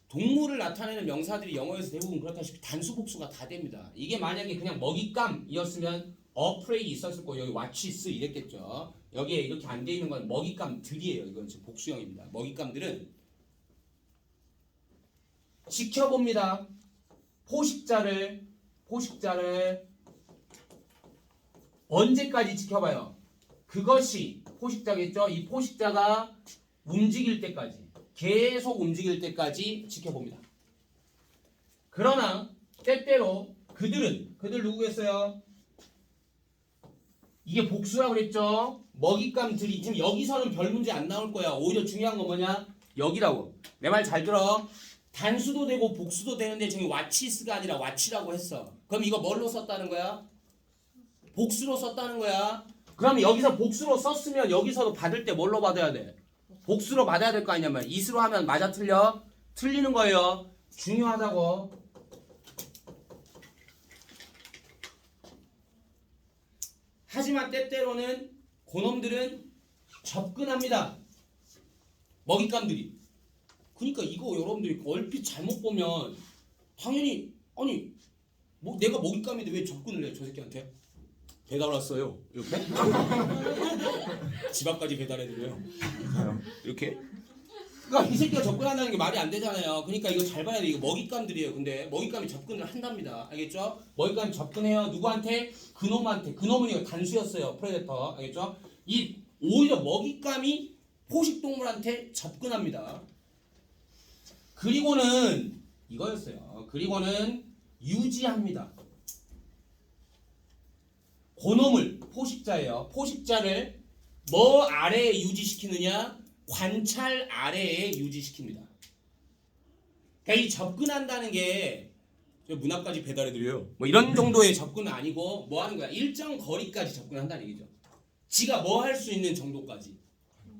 동물을 나타내는 명사들이 영어에서 대부분 그렇다시피 단수 복수가 다 됩니다. 이게 만약에 그냥 먹잇감이었으면 afraid 있었을 거고 여기 watch is 이랬겠죠. 여기에 이렇게 안 돼 있는 건 먹잇감들이에요. 이건 지금 복수형입니다. 먹잇감들은 지켜봅니다. 포식자를 언제까지 지켜봐요? 그것이 포식자겠죠. 이 포식자가 움직일 때까지 계속 움직일 때까지 지켜봅니다. 그러나 때때로 그들 누구겠어요? 이게 복수라고 그랬죠. 먹잇감들이 지금 여기서는 별 문제 안 나올 거야. 오히려 중요한 건 뭐냐? 여기라고. 내 말 잘 들어. 단수도 되고 복수도 되는데 지금 와치스가 아니라 와치라고 했어. 그럼 이거 뭘로 썼다는 거야? 복수로 썼다는 거야. 그럼 여기서 복수로 썼으면 여기서도 받을 때 뭘로 받아야 돼? 복수로 받아야 될 거 아니냐면 이수로 하면 맞아 틀려? 틀리는 거예요. 중요하다고. 하지만 때때로는 고놈들은 접근합니다. 먹잇감들이. 그러니까 이거 여러분들이 얼핏 잘못 보면 당연히 아니 뭐 내가 먹잇감인데 왜 접근을 해? 저 새끼한테 배달 왔어요. 이렇게 집 앞까지 배달해드려요. 이렇게. 그러니까 이 새끼가 접근한다는 게 말이 안 되잖아요. 그러니까 이거 잘 봐야 돼. 이거 먹잇감들이에요. 근데 먹잇감이 접근을 한답니다. 알겠죠? 먹잇감이 접근해요. 누구한테? 그놈한테. 그놈은 이거 단수였어요. 프레데터. 알겠죠? 이 오히려 먹잇감이 포식동물한테 접근합니다. 그리고는 이거였어요. 그리고는 유지합니다. 그놈을 포식자예요. 포식자를 뭐 아래에 유지시키느냐? 관찰 아래에 유지시킵니다. 그러니까 이 접근한다는 게 문 앞까지 배달해드려요. 뭐 이런 정도의 접근은 아니고 뭐 하는 거야? 일정 거리까지 접근한다는 얘기죠. 지가 뭐 할 수 있는 정도까지.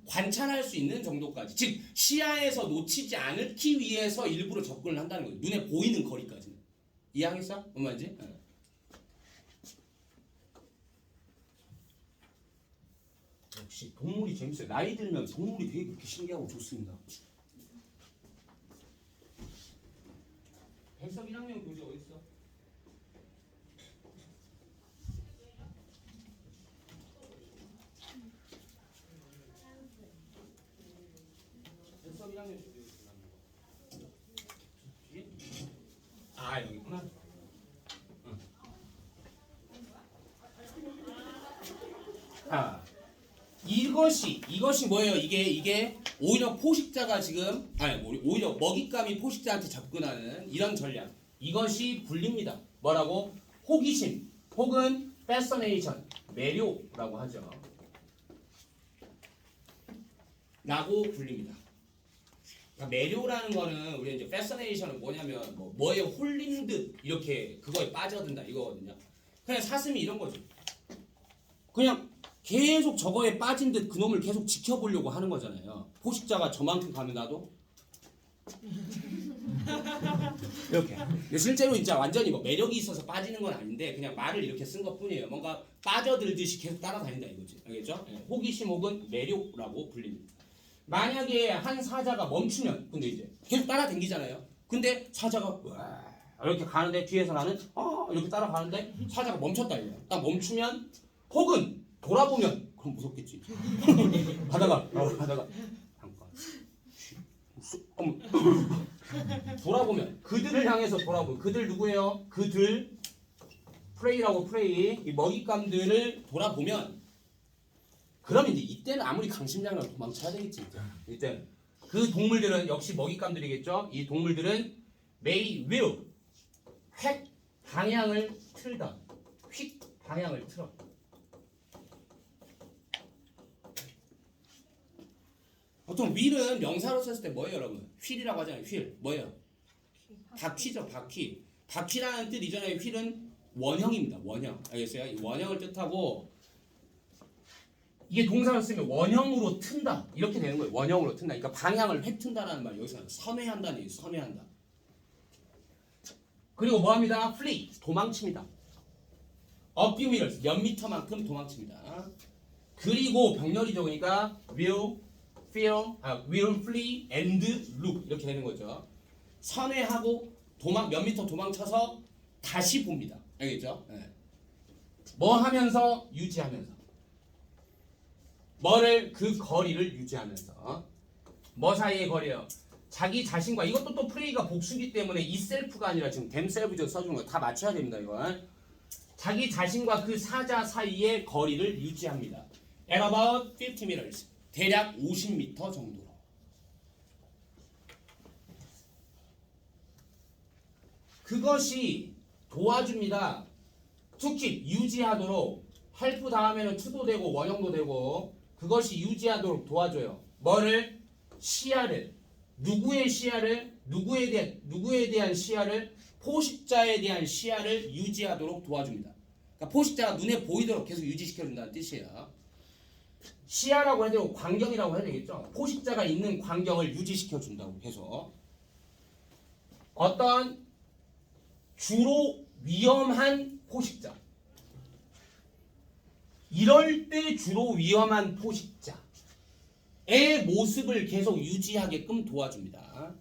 관찰할 수 있는 정도까지. 즉 시야에서 놓치지 않기 위해서 일부러 접근을 한다는 거예요. 눈에 보이는 거리까지는. 이해하겠어? 뭔 말인지? 역시 동물이 재밌어요. 나이 들면 동물이 되게 그렇게 신기하고 좋습니다. 해석 1학년 교재 어디 있어? 해석 1학년 교재 어디 있어? 아 여기 있구나. 아 이것이 뭐예요? 이게 오히려 포식자가 지금 오히려 먹잇감이 포식자한테 접근하는 이런 전략. 이것이 불립니다. 뭐라고? 호기심 혹은 패셔네이션 매료라고 하죠. 라고 불립니다. 그러니까 매료라는 거는 우리 이제 패셔네이션은 뭐냐면 뭐에 홀린 듯 이렇게 그거에 빠져든다 이거거든요. 그냥 사슴이 이런 거죠. 그냥 계속 저거에 빠진 듯 그놈을 계속 지켜보려고 하는 거잖아요. 포식자가 저만큼 가면 나도 이렇게. 근데 실제로 진짜 완전히 뭐 매력이 있어서 빠지는 건 아닌데 그냥 말을 이렇게 쓴 것뿐이에요. 뭔가 빠져들듯이 계속 따라다닌다 이거지. 알겠죠? 호기심 혹은 매료라고 불립니다. 만약에 한 사자가 멈추면 근데 이제 계속 따라다니잖아요. 근데 사자가 와 이렇게 가는데 뒤에서 나는 이렇게 따라가는데 사자가 멈췄다 이거야. 딱 멈추면 혹은 돌아보면 그럼 무섭겠지. 가다가 잠깐 돌아보면 그들을 향해서 돌아보면 그들 누구예요? 그들 프레이라고 프레이 이 먹잇감들을 돌아보면 그럼 이제 이때는 아무리 강심장이라도 도망쳐야 되겠지. 이때는 그 동물들은 역시 먹잇감들이겠죠. 이 동물들은 may will 획 방향을 틀다. 휙 방향을 틀어. 보통 will은 명사로 썼을 때 뭐예요, 여러분? 휠이라고 하잖아요. 휠 뭐예요? 바퀴죠, 바퀴. 바퀴라는 뜻 이전에 휠은 원형입니다. 원형. 알겠어요? 이 원형을 뜻하고 이게 동사를 쓰면 원형으로 튼다 이렇게 되는 거예요. 원형으로 튼다. 그러니까 방향을 획튼다라는 말 여기서 선회한다는 얘기. 선회한다. 그리고 뭐합니다? flee 도망칩니다. a few meters 몇 미터만큼 도망칩니다. 그리고 병렬이죠. 그러니까 will flee and look 이렇게 되는 거죠. 선회하고 몇 미터 도망쳐서 다시 봅니다. 알겠죠? 네. 뭐 하면서 유지하면서 뭐를 그 거리를 유지하면서 뭐 사이의 거리요? 자기 자신과 이것도 또 프레이가 복수기 때문에 이 셀프가 아니라 지금 댐셀프죠 써주는 거 다 맞춰야 됩니다. 이건 자기 자신과 그 사자 사이의 거리를 유지합니다. At about 50 meters 대략 50m 정도로. 그것이 도와줍니다. to keep 유지하도록 help 다음에는 to도 되고 원형도 되고 그것이 유지하도록 도와줘요. 뭐를? 시야를. 누구의 시야를? 누구에 대한 시야를? 포식자에 대한 시야를 유지하도록 도와줍니다. 그러니까 포식자가 눈에 보이도록 계속 유지시켜준다는 뜻이에요. 시야라고 해야 되고 광경이라고 해야 되겠죠. 포식자가 있는 광경을 유지시켜준다고 계속. 어떤 주로 위험한 포식자. 이럴 때 주로 위험한 포식자의 모습을 계속 유지하게끔 도와줍니다.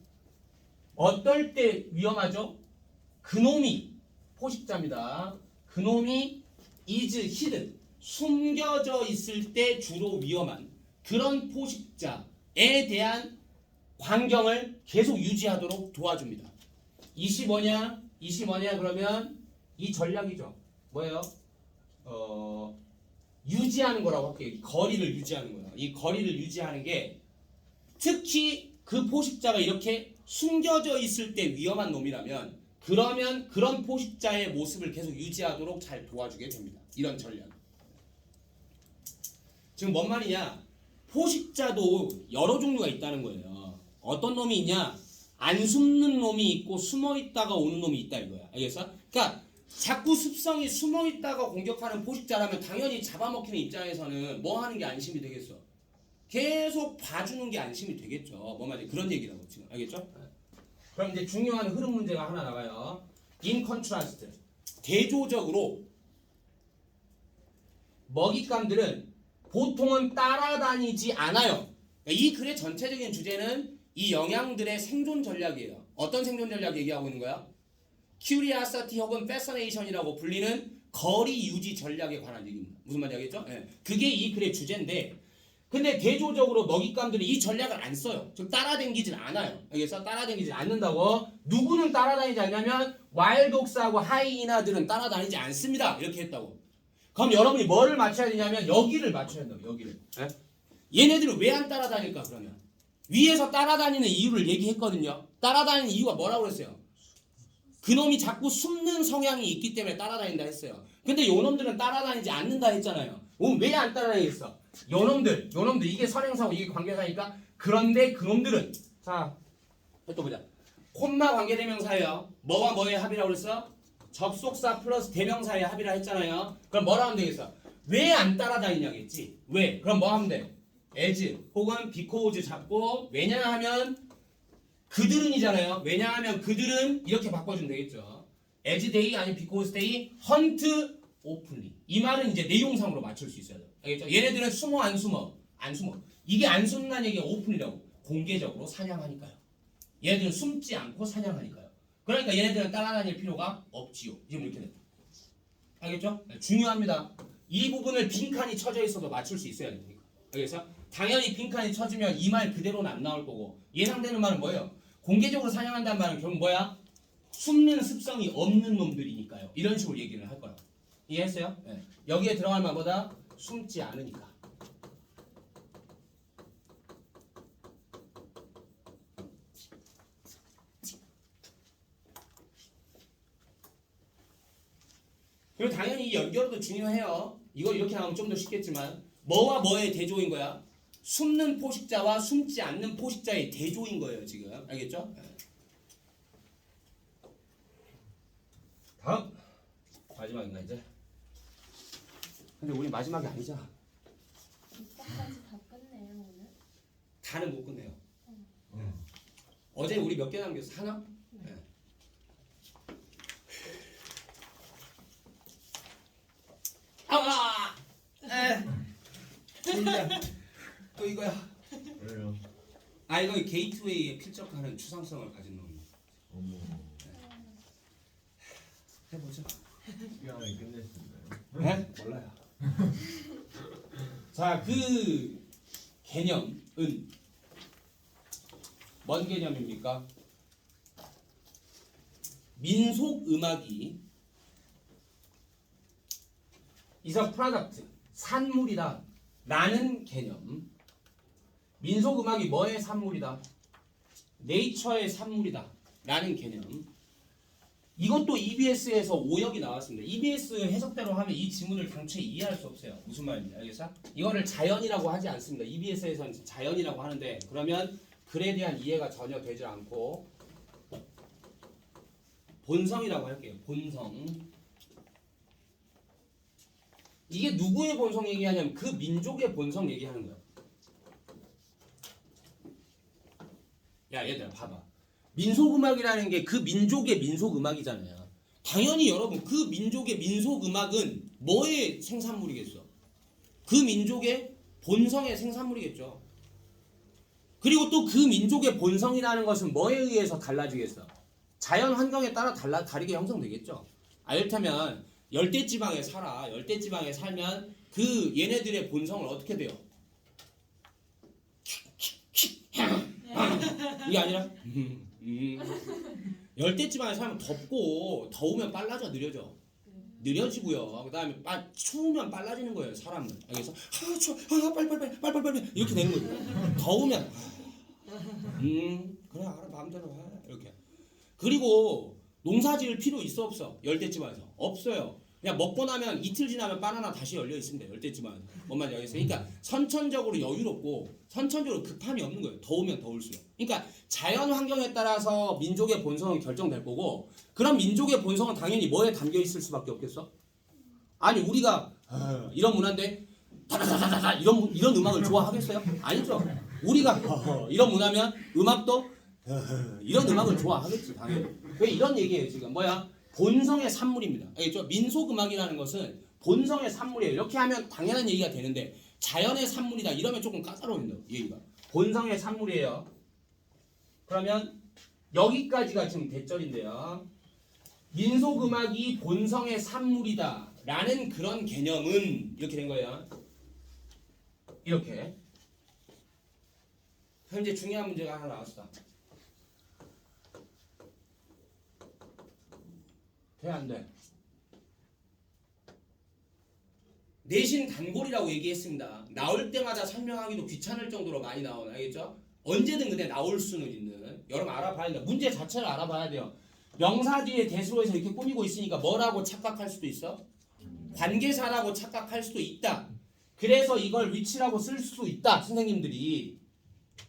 어떨 때 위험하죠? 그놈이 포식자입니다. 그놈이 is hidden 숨겨져 있을 때 주로 위험한 그런 포식자에 대한 광경을 계속 유지하도록 도와줍니다. 이시 뭐냐 그러면 이 전략이죠. 뭐예요? 유지하는 거라고 할게요. 거리를 유지하는 거예요. 이 거리를 유지하는 게 특히 그 포식자가 이렇게 숨겨져 있을 때 위험한 놈이라면 그러면 그런 포식자의 모습을 계속 유지하도록 잘 도와주게 됩니다. 이런 전략. 지금 뭔 말이냐? 포식자도 여러 종류가 있다는 거예요. 어떤 놈이 있냐? 안 숨는 놈이 있고 숨어 있다가 오는 놈이 있다 이거야. 알겠어? 그러니까 자꾸 습성이 숨어 있다가 공격하는 포식자라면 당연히 잡아먹히는 입장에서는 뭐 하는 게 안심이 되겠어? 계속 봐주는 게 안심이 되겠죠. 뭐 말이야? 그런 얘기라고 지금. 알겠죠? 그럼 이제 중요한 흐름 문제가 하나 나가요. In contrast. 대조적으로 먹잇감들은 보통은 따라다니지 않아요. 이 글의 전체적인 주제는 이 영양들의 생존 전략이에요. 어떤 생존 전략 얘기하고 있는 거야? Curiosity 혹은 Fascination이라고 불리는 거리 유지 전략에 관한 얘기입니다. 무슨 말인지 알겠죠? 예. 그게 이 글의 주제인데 근데 대조적으로 먹잇감들이 이 전략을 안 써요. 즉 따라다니질 않아요. 알겠어? 따라다니지 않는다고. 누구는 따라다니지 않냐면 와일독스하고 하이이나들은 따라다니지 않습니다. 이렇게 했다고. 그럼 여러분이 뭐를 맞춰야 되냐면 여기를 맞춰야 된다고. 여기를. 얘네들은 왜 안 따라다닐까 그러면? 위에서 따라다니는 이유를 얘기했거든요. 따라다니는 이유가 뭐라고 그랬어요? 그놈이 자꾸 숨는 성향이 있기 때문에 따라다닌다 했어요. 근데 요놈들은 따라다니지 않는다 했잖아요. 왜 안 따라다니겠어? 요놈들 이게 선행사고 이게 관계사니까. 그런데 그놈들은 자 또 보자. 콤마 관계대명사예요. 뭐와 뭐의 합이라고 그랬어? 접속사 플러스 대명사의 합이라 했잖아요. 그럼 뭐라 하면 되겠어? 왜 안 따라다니냐겠지. 왜? 그럼 뭐 하면 돼? as 혹은 because 잡고 왜냐하면 그들은이잖아요. 왜냐하면 그들은 이렇게 바꿔주면 되겠죠. as they 아니면 because they hunt openly. 이 말은 이제 내용상으로 맞출 수 있어야 돼요. 알겠죠? 얘네들은 숨어 안 숨어? 안 숨어. 이게 안 숨는다는 얘기가 open이라고. 공개적으로 사냥하니까요. 얘네들은 숨지 않고 사냥하니까요. 그러니까 얘네들은 따라다닐 필요가 없지요. 지금 이렇게 됐다. 알겠죠? 중요합니다. 이 부분을 빈칸이 쳐져 있어도 맞출 수 있어야 됩니다. 알겠어? 당연히 빈칸이 쳐지면 이 말 그대로는 안 나올 거고 예상되는 말은 뭐예요? 공개적으로 사냥한다는 말은 결국 뭐야? 숨는 습성이 없는 놈들이니까요. 이런 식으로 얘기를 할 거야. 이해했어요? 네. 여기에 들어갈 말보다 숨지 않으니까. 그리고 당연히 이 연결도 중요해요. 이거 이렇게 나오면 좀 더 쉽겠지만 뭐와 뭐의 대조인 거야? 숨는 포식자와 숨지 않는 포식자의 대조인 거예요. 지금 알겠죠? 다음 마지막인가 이제? 근데 우리 마지막이 아니잖아. 이따까지 다 끝내요 오늘? 다는 못 끝내요. 어제 우리 몇 개 남겼어? 하나? 네. 아! 또 이거야. 왜요? 아 이거 게이트웨이에 필적하는 추상성을 가진 놈. 어머. 해보죠. 시간을 끝냈습니다. 네? 몰라요. 자, 그 개념은 뭔 개념입니까? 민속 음악이 is a product, 산물이다 라는 개념. 민속 음악이 뭐의 산물이다? 네이처의 산물이다 라는 개념. 이것도 EBS에서 오역이 나왔습니다. EBS 해석대로 하면 이 지문을 당초에 이해할 수 없어요. 무슨 말인지 알겠어? 이거를 자연이라고 하지 않습니다. EBS에서는 자연이라고 하는데 그러면 글에 대한 이해가 전혀 되지 않고 본성이라고 할게요. 본성. 이게 누구의 본성 얘기하냐면 그 민족의 본성 얘기하는 거예요. 야 얘들아 봐봐. 민속음악이라는 게 그 민족의 민속음악이잖아요. 당연히 여러분 그 민족의 민속음악은 뭐의 생산물이겠어? 그 민족의 본성의 생산물이겠죠. 그리고 또 그 민족의 본성이라는 것은 뭐에 의해서 달라지겠어? 자연 환경에 따라 다르게 형성되겠죠. 이를테면 열대지방에 살아. 열대지방에 살면 그 얘네들의 본성을 어떻게 돼요? 이게 아니라 열대지방에 살면 덥고 더우면 빨라져 느려져. 느려지고요. 그 다음에 추우면 빨라지는 거예요. 사람은. 알겠어? 추워. 빨리 이렇게 되는 거죠. 더우면 그래 알아 마음대로 해 이렇게. 그리고 농사 지을 필요 있어 없어? 열대지방에서 없어요. 그냥 먹고 나면 이틀 지나면 바나나 다시 열려 있습니다. 열대지방에서. 뭔 말인지 알겠어요? 그러니까 선천적으로 여유롭고 선천적으로 급함이 없는 거예요. 더우면 더울수록. 그러니까 자연 환경에 따라서 민족의 본성은 결정될 거고, 그럼 민족의 본성은 당연히 뭐에 담겨 있을 수밖에 없겠어? 아니 우리가 이런 문화인데 다다다다다 이런 음악을 좋아하겠어요? 아니죠. 우리가 이런 문화면 음악도 이런 음악을 좋아하겠지 당연히. 왜 이런 얘기예요 지금? 뭐야? 본성의 산물입니다. 알겠죠? 민속 음악이라는 것은 본성의 산물이에요. 이렇게 하면 당연한 얘기가 되는데 자연의 산물이다 이러면 조금 까다로운다 얘기가. 본성의 산물이에요. 그러면 여기까지가 지금 대절인데요. 민속 음악이 본성의 산물이다라는 그런 개념은 이렇게 된 거예요. 이렇게. 현재 중요한 문제가 하나 나왔어. 돼, 안 돼? 내신 단골이라고 얘기했습니다. 나올 때마다 설명하기도 귀찮을 정도로 많이 나오나, 알겠죠? 언제든 근데 나올 수는 있는. 여러분 알아봐야 된다. 문제 자체를 알아봐야 돼요. 명사 뒤에 대수로 해서 이렇게 꾸미고 있으니까 뭐라고 착각할 수도 있어? 관계사라고 착각할 수도 있다. 그래서 이걸 위치라고 쓸 수도 있다. 선생님들이.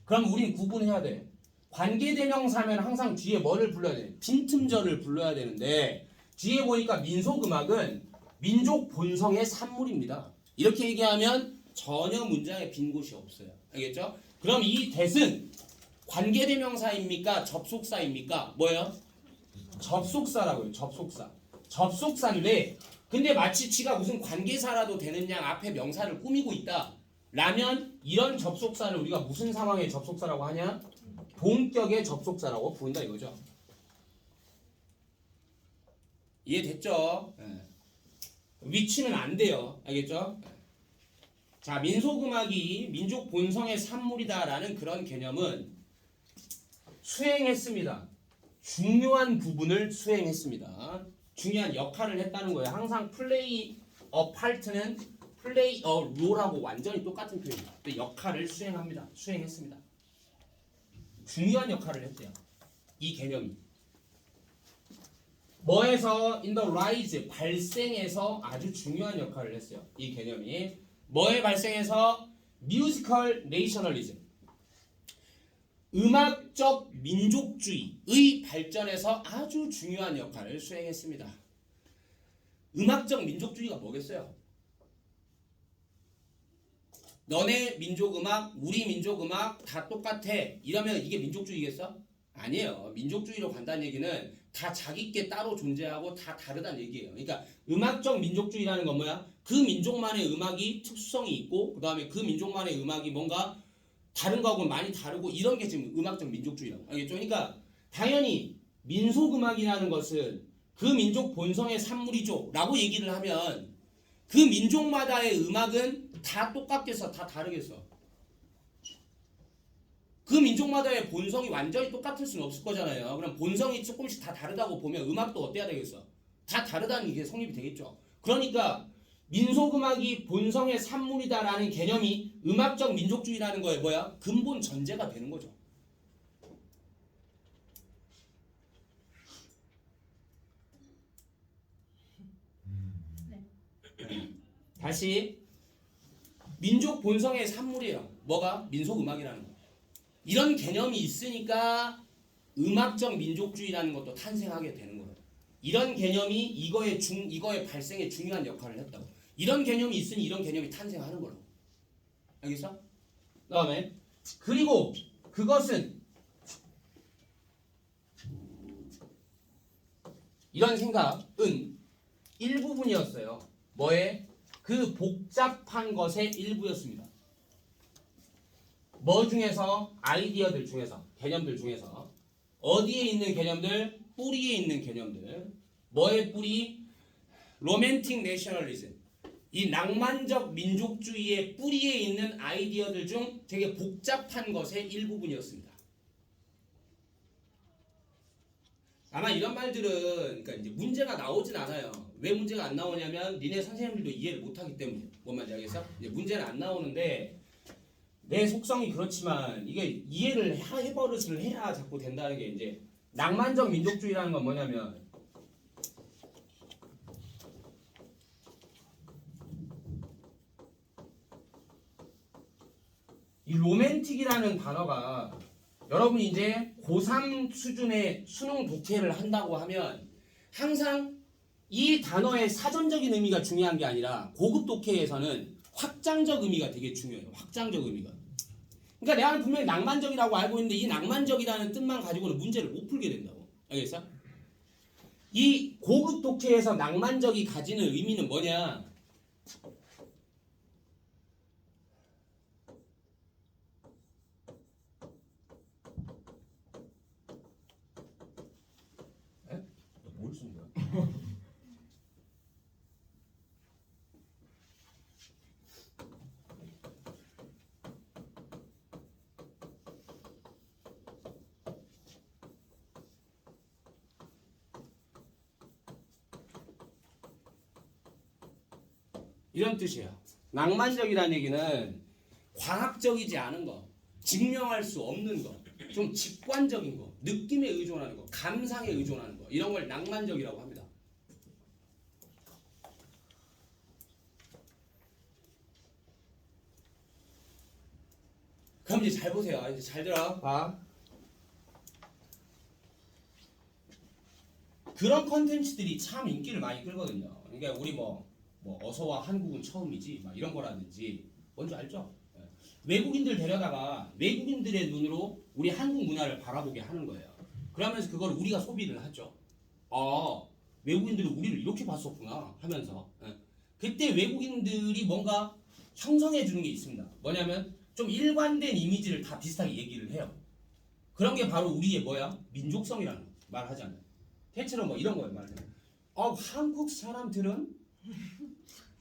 그럼 우린 구분해야 돼. 관계대명사면 항상 뒤에 뭐를 불러야 돼? 빈틈절을 불러야 되는데 뒤에 보니까 민속음악은 민족 본성의 산물입니다. 이렇게 얘기하면 전혀 문장에 빈 곳이 없어요. 알겠죠? 그럼 이 that은 관계대명사입니까? 접속사입니까? 뭐예요? 접속사라고요. 접속사. 접속사인데 근데 마치 지가 무슨 관계사라도 되는 양 앞에 명사를 꾸미고 있다. 라면 이런 접속사를 우리가 무슨 상황의 접속사라고 하냐? 본격의 접속사라고 부른다 이거죠. 이해됐죠? 네. 위치는 안 돼요. 알겠죠? 자, 민속음악이 민족 본성의 산물이다라는 그런 개념은 수행했습니다. 중요한 부분을 수행했습니다. 중요한 역할을 했다는 거예요. 항상 플레이 어 파트는 플레이 어 롤하고 완전히 똑같은 표현입니다. 근데 역할을 수행합니다. 수행했습니다. 중요한 역할을 했대요. 이 개념이. 뭐에서 in the rise 발생에서 아주 중요한 역할을 했어요. 이 개념이 뭐에 발생해서 musical nationalism 음악적 민족주의의 발전에서 아주 중요한 역할을 수행했습니다. 음악적 민족주의가 뭐겠어요? 너네 민족음악, 우리 민족음악 다 똑같아. 이러면 이게 민족주의겠어? 아니에요. 민족주의로 간다는 얘기는 다 자기께 따로 존재하고 다 다르다는 얘기예요. 그러니까 음악적 민족주의라는 건 뭐야? 그 민족만의 음악이 특수성이 있고 그 다음에 그 민족만의 음악이 뭔가 다른 거하고는 많이 다르고 이런 게 지금 음악적 민족주의라고. 알겠죠? 그러니까 당연히 민속음악이라는 것은 그 민족 본성의 산물이죠 라고 얘기를 하면 그 민족마다의 음악은 다 똑같겠어? 다 다르겠어? 그 민족마다의 본성이 완전히 똑같을 수는 없을 거잖아요. 그럼 본성이 조금씩 다 다르다고 보면 음악도 어때야 되겠어? 다 다르다는 게 성립이 되겠죠. 그러니까 민속음악이 본성의 산물이다라는 개념이 음악적 민족주의라는 거에 뭐야? 근본 전제가 되는 거죠. 다시 민족 본성의 산물이에요. 뭐가? 민속음악이라는 거. 이런 개념이 있으니까 음악적 민족주의라는 것도 탄생하게 되는 거예요. 이런 개념이 이거의 발생에 중요한 역할을 했다고. 이런 개념이 있으니 이런 개념이 탄생하는 걸로. 알겠어? 그다음에 그리고 그것은 이런 생각은 일부분이었어요. 뭐에? 그 복잡한 것의 일부였습니다. 뭐 중에서? 아이디어들 중에서, 개념들 중에서. 어디에 있는 개념들? 뿌리에 있는 개념들. 뭐의 뿌리? 로맨틱 내셔널리즘. 이 낭만적 민족주의의 뿌리에 있는 아이디어들 중 되게 복잡한 것의 일부분이었습니다. 아마 이런 말들은 그러니까 이제 문제가 나오진 않아요. 왜 문제가 안 나오냐면 니네 선생님들도 이해를 못하기 때문에. 뭔 말인지 알겠어? 이제 문제는 안 나오는데 내 속성이 그렇지만 이게 이해를 해버릇을 해야 자꾸 된다는 게 이제 낭만적 민족주의라는 건 뭐냐면 이 로맨틱이라는 단어가 여러분이 이제 고3 수준의 수능 독해를 한다고 하면 항상 이 단어의 사전적인 의미가 중요한 게 아니라 고급 독해에서는 확장적 의미가 되게 중요해요. 확장적 의미가. 그러니까 내가 분명히 낭만적이라고 알고 있는데 이 낭만적이라는 뜻만 가지고는 문제를 못 풀게 된다고. 알겠어? 이 고급 독해에서 낭만적이 가지는 의미는 뭐냐? 뭘 쓴 거야? 이런 뜻이에요. 낭만적이라는 얘기는 과학적이지 않은 거, 증명할 수 없는 거, 좀 직관적인 거, 느낌에 의존하는 거, 감상에 의존하는 거, 이런 걸 낭만적이라고 합니다. 그럼 이제 잘 보세요. 이제 잘 들어. 봐. 그런 컨텐츠들이 참 인기를 많이 끌거든요. 그러니까 우리 뭐 어서와 한국은 처음이지 막 이런 거라든지 뭔지 알죠? 예. 외국인들 데려다가 외국인들의 눈으로 우리 한국 문화를 바라보게 하는 거예요. 그러면서 그걸 우리가 소비를 하죠. 아, 외국인들이 우리를 이렇게 봤었구나 하면서 예. 그때 외국인들이 뭔가 형성해 주는 게 있습니다. 뭐냐면 좀 일관된 이미지를 다 비슷하게 얘기를 해요. 그런 게 바로 우리의 뭐야? 민족성이라는 말 하잖아요. 대체로 뭐 이런 거예요. 말하자면 한국 사람들은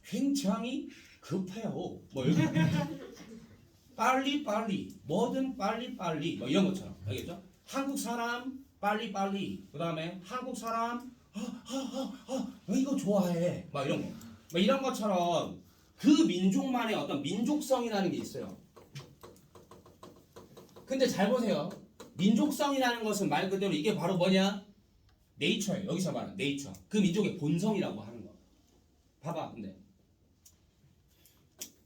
굉장히 급해요. 뭐 이런 빨리 뭐든 빨리 뭐 이런 것처럼 알겠죠? 한국 사람 빨리 그 다음에 한국 사람 이거 좋아해 막 이런 거. 뭐 이런 것처럼 그 민족만의 어떤 민족성이라는 게 있어요. 근데 잘 보세요. 민족성이라는 것은 말 그대로 이게 바로 뭐냐? 네이처예요. 여기서 말하는 네이처. 그 민족의 본성이라고 하는 거. 봐봐. 근데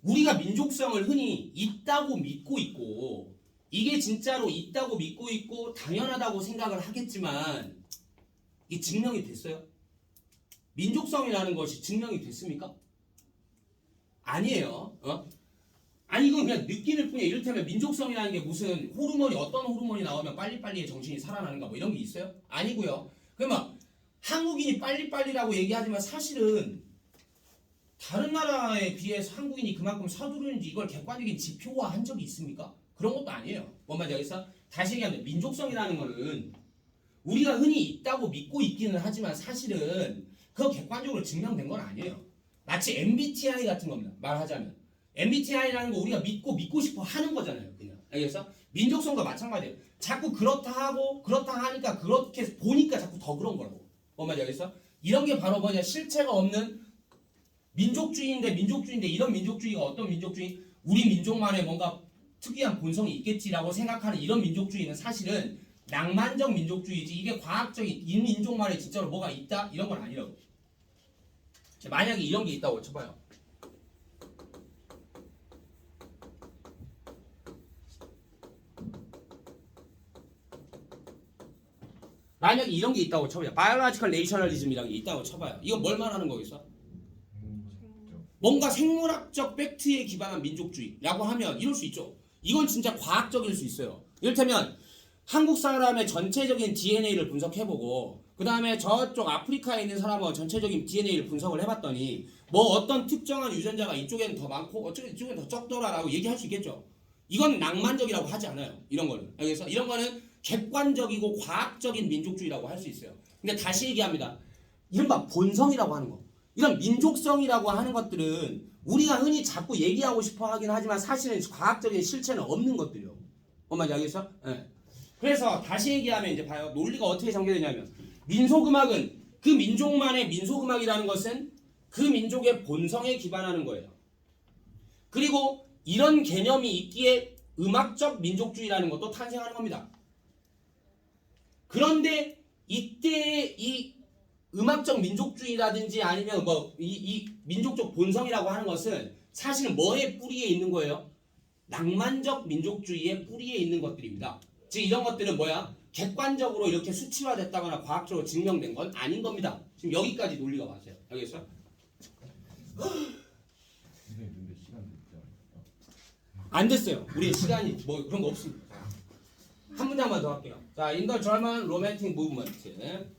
우리가 민족성을 흔히 있다고 믿고 있고 이게 진짜로 있다고 믿고 있고 당연하다고 생각을 하겠지만 이게 증명이 됐어요? 민족성이라는 것이 증명이 됐습니까? 아니에요. 아니 이건 그냥 느낌일 뿐이에요. 이를테면 민족성이라는 게 무슨 호르몬이 어떤 호르몬이 나오면 빨리빨리의 정신이 살아나는가 뭐 이런 게 있어요? 아니고요. 그러면 한국인이 빨리빨리라고 얘기하지만 사실은 다른 나라에 비해서 한국인이 그만큼 서두르는지 이걸 객관적인 지표화한 적이 있습니까? 그런 것도 아니에요. 뭔 말인지 알겠어? 다시 얘기하면 민족성이라는 거는 우리가 흔히 있다고 믿고 있기는 하지만 사실은 그거 객관적으로 증명된 건 아니에요. 마치 MBTI 같은 겁니다. 말하자면 MBTI라는 거 우리가 믿고 싶어 하는 거잖아요. 그냥 알겠어? 민족성도 마찬가지예요. 자꾸 그렇다 하고 그렇다 하니까 그렇게 보니까 자꾸 더 그런 거라고. 뭔 말인지 알겠어? 이런 게 바로 뭐냐? 실체가 없는 민족주의인데 이런 민족주의가 어떤 민족주의? 우리 민족만의 뭔가 특이한 본성이 있겠지라고 생각하는 이런 민족주의는 사실은 낭만적 민족주의지 이게 과학적인 이 민족만의 진짜로 뭐가 있다? 이런 건 아니라고. 만약에 이런 게 있다고 쳐봐요. 만약에 이런 게 있다고 쳐봐요. 바이올로지컬 내셔널리즘이라는 게 있다고 쳐봐요. 이거 뭘 말하는 거겠어? 뭔가 생물학적 팩트에 기반한 민족주의라고 하면 이럴 수 있죠. 이건 진짜 과학적일 수 있어요. 이를테면 한국 사람의 전체적인 DNA를 분석해보고 그 다음에 저쪽 아프리카에 있는 사람은 전체적인 DNA를 분석을 해봤더니 뭐 어떤 특정한 유전자가 이쪽에는 더 많고 이쪽에는 더 적더라라고 얘기할 수 있겠죠. 이건 낭만적이라고 하지 않아요. 이런 거는. 그래서 이런 거는 객관적이고 과학적인 민족주의라고 할 수 있어요. 근데 다시 얘기합니다. 이른바 본성이라고 하는 거. 이런 민족성이라고 하는 것들은 우리가 흔히 자꾸 얘기하고 싶어 하긴 하지만 사실은 과학적인 실체는 없는 것들이요. 뭔지 알겠어? 네. 그래서 다시 얘기하면 이제 봐요. 논리가 어떻게 전개되냐면 민속음악은 그 민족만의 민속음악이라는 것은 그 민족의 본성에 기반하는 거예요. 그리고 이런 개념이 있기에 음악적 민족주의라는 것도 탄생하는 겁니다. 그런데 이때 이 음악적 민족주의라든지 아니면 뭐 이 민족적 본성이라고 하는 것은 사실은 뭐의 뿌리에 있는 거예요? 낭만적 민족주의의 뿌리에 있는 것들입니다. 즉 이런 것들은 뭐야? 객관적으로 이렇게 수치화됐다거나 과학적으로 증명된 건 아닌 겁니다. 지금 여기까지 논리가 맞아요. 알겠어요? 선생님 근데 시간 됐지 않을까? 안 됐어요. 우리 시간이 뭐 그런 거 없습니다. 한 문장만 더 할게요. 자, in the German Romantic Movement.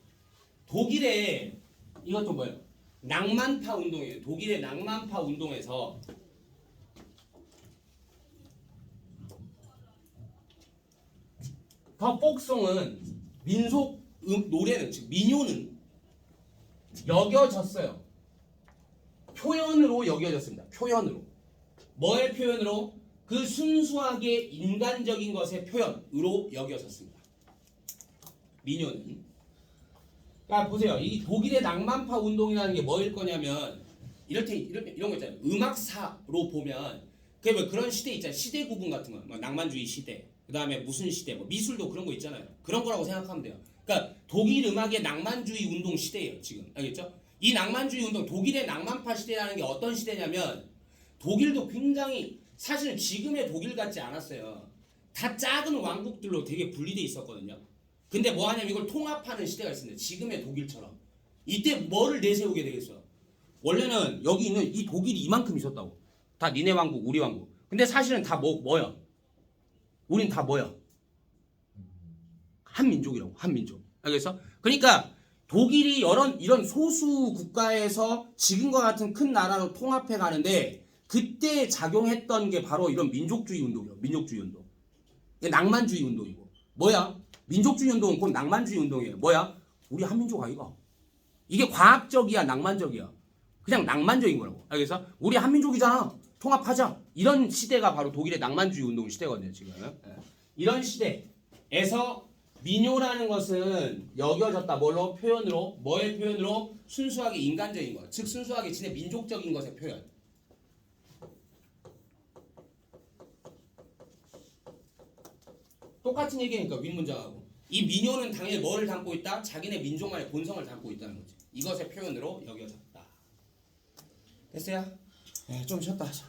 독일의 이것도 뭐예요? 낭만파 운동이에요. 독일의 낭만파 운동에서 더 폭송은 민속 노래는 즉 민요는 여겨졌어요. 표현으로 여겨졌습니다. 표현으로. 뭐의 표현으로? 그 순수하게 인간적인 것의 표현으로 여겨졌습니다. 민요는. 자, 보세요. 이 독일의 낭만파 운동이라는 게 뭐일 거냐면 이런 거 있잖아요. 음악사로 보면 그게 뭐 그런 시대 있잖아요. 시대 구분 같은 거. 뭐 낭만주의 시대. 그 다음에 무슨 시대. 뭐 미술도 그런 거 있잖아요. 그런 거라고 생각하면 돼요. 그러니까 독일 음악의 낭만주의 운동 시대예요. 지금. 알겠죠? 이 낭만주의 운동, 독일의 낭만파 시대라는 게 어떤 시대냐면 독일도 굉장히 사실은 지금의 독일 같지 않았어요. 다 작은 왕국들로 되게 분리돼 있었거든요. 근데 뭐 하냐면 이걸 통합하는 시대가 있습니다. 지금의 독일처럼. 이때 뭐를 내세우게 되겠어? 원래는 여기 있는 이 독일이 이만큼 있었다고. 다 니네 왕국, 우리 왕국. 근데 사실은 다 뭐야? 우린 다 뭐야? 한민족이라고. 한민족. 알겠어? 그러니까 독일이 이런 소수 국가에서 지금과 같은 큰 나라로 통합해 가는데 그때 작용했던 게 바로 이런 민족주의 운동이에요. 민족주의 운동. 이게 낭만주의 운동이고. 뭐야? 민족주의 운동은 곧 낭만주의 운동이에요. 뭐야? 우리 한민족 아이가. 이게 과학적이야, 낭만적이야. 그냥 낭만적인 거라고. 알겠어? 우리 한민족이잖아. 통합하자. 이런 시대가 바로 독일의 낭만주의 운동 시대거든요, 지금. 이런 시대에서 민요라는 것은 여겨졌다. 뭘로? 표현으로. 뭐의 표현으로? 순수하게 인간적인 것. 즉 순수하게 진짜 민족적인 것의 표현. 똑같은 얘기니까 윗문장하고. 이 민요는 당연히 뭐를 담고 있다? 자기네 민족만의 본성을 담고 있다는 거지. 이것의 표현으로 여겨졌다. 됐어요? 네, 좀 쉬었다 하자.